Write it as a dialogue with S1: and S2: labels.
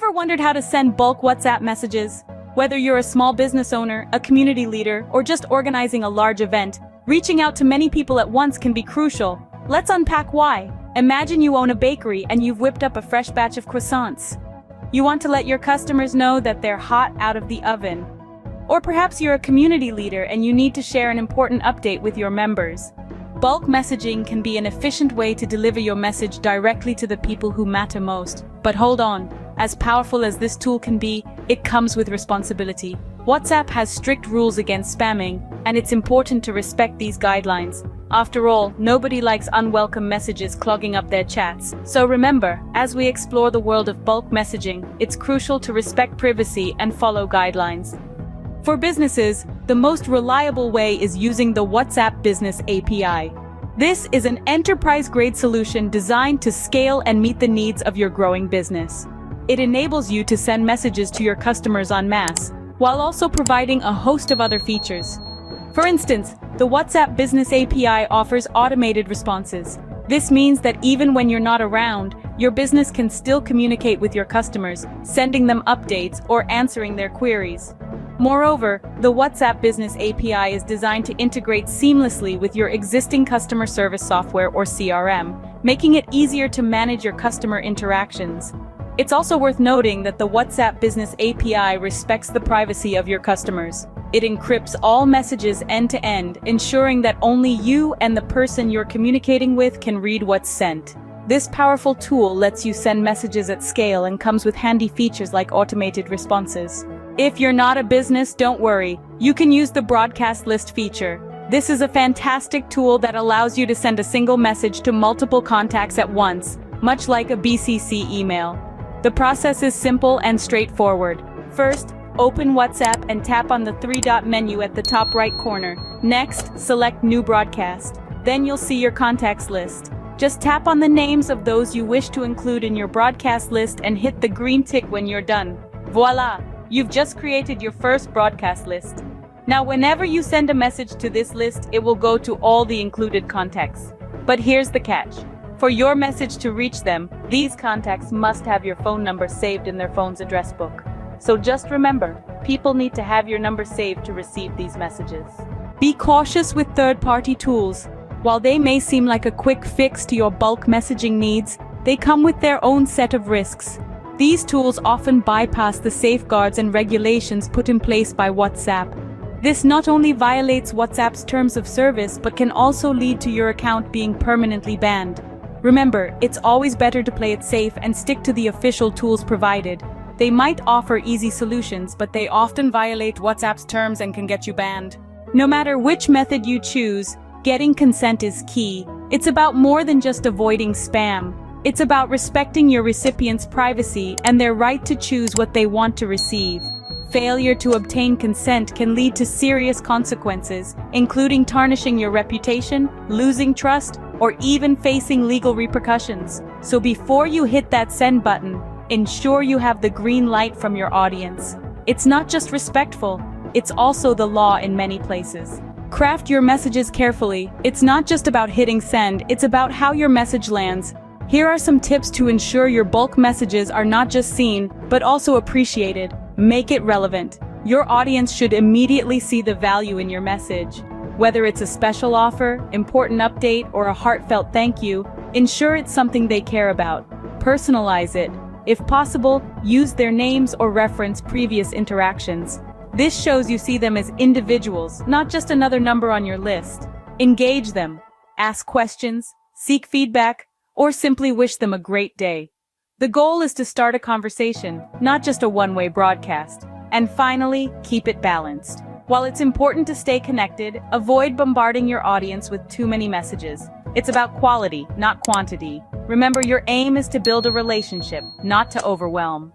S1: Ever wondered how to send bulk WhatsApp messages? Whether you're a small business owner, a community leader, or just organizing a large event, reaching out to many people at once can be crucial. Let's unpack why. Imagine you own a bakery and you've whipped up a fresh batch of croissants. You want to let your customers know that they're hot out of the oven. Or perhaps you're a community leader and you need to share an important update with your members. Bulk messaging can be an efficient way to deliver your message directly to the people who matter most. But hold on, as powerful as this tool can be, it comes with responsibility. WhatsApp has strict rules against spamming, and it's important to respect these guidelines. After all, nobody likes unwelcome messages clogging up their chats. So remember, as we explore the world of bulk messaging, it's crucial to respect privacy and follow guidelines. For businesses, the most reliable way is using the WhatsApp Business API. This is an enterprise-grade solution designed to scale and meet the needs of your growing business. It enables you to send messages to your customers en masse, while also providing a host of other features. For instance, the WhatsApp Business API offers automated responses. This means that even when you're not around, your business can still communicate with your customers, sending them updates or answering their queries. Moreover, the WhatsApp Business API is designed to integrate seamlessly with your existing customer service software or CRM, making it easier to manage your customer interactions. It's also worth noting that the WhatsApp Business API respects the privacy of your customers. It encrypts all messages end-to-end, ensuring that only you and the person you're communicating with can read what's sent. This powerful tool lets you send messages at scale and comes with handy features like automated responses. If you're not a business, don't worry. You can use the broadcast list feature. This is a fantastic tool that allows you to send a single message to multiple contacts at once, much like a BCC email. The process is simple and straightforward. First, open WhatsApp and tap on the three-dot menu at the top right corner. Next, select New Broadcast. Then you'll see your contacts list. Just tap on the names of those you wish to include in your broadcast list and hit the green tick when you're done. Voila! You've just created your first broadcast list. Now, whenever you send a message to this list, it will go to all the included contacts. But here's the catch. For your message to reach them, these contacts must have your phone number saved in their phone's address book. So just remember, people need to have your number saved to receive these messages. Be cautious with third-party tools. While they may seem like a quick fix to your bulk messaging needs, they come with their own set of risks. These tools often bypass the safeguards and regulations put in place by WhatsApp. This not only violates WhatsApp's terms of service, but can also lead to your account being permanently banned. Remember, it's always better to play it safe and stick to the official tools provided. They might offer easy solutions, but they often violate WhatsApp's terms and can get you banned. No matter which method you choose, getting consent is key. It's about more than just avoiding spam. It's about respecting your recipient's privacy and their right to choose what they want to receive. Failure to obtain consent can lead to serious consequences, including tarnishing your reputation, losing trust, or even facing legal repercussions. So before you hit that send button, ensure you have the green light from your audience. It's not just respectful, it's also the law in many places. Craft your messages carefully. It's not just about hitting send, it's about how your message lands. Here are some tips to ensure your bulk messages are not just seen, but also appreciated. Make it relevant. Your audience should immediately see the value in your message. Whether it's a special offer, important update, or a heartfelt thank you, ensure it's something they care about. Personalize it. If possible, use their names or reference previous interactions. This shows you see them as individuals, not just another number on your list. Engage them. Ask questions, seek feedback, or simply wish them a great day. The goal is to start a conversation, not just a one-way broadcast. And finally, keep it balanced. While it's important to stay connected, avoid bombarding your audience with too many messages. It's about quality, not quantity. Remember, your aim is to build a relationship, not to overwhelm.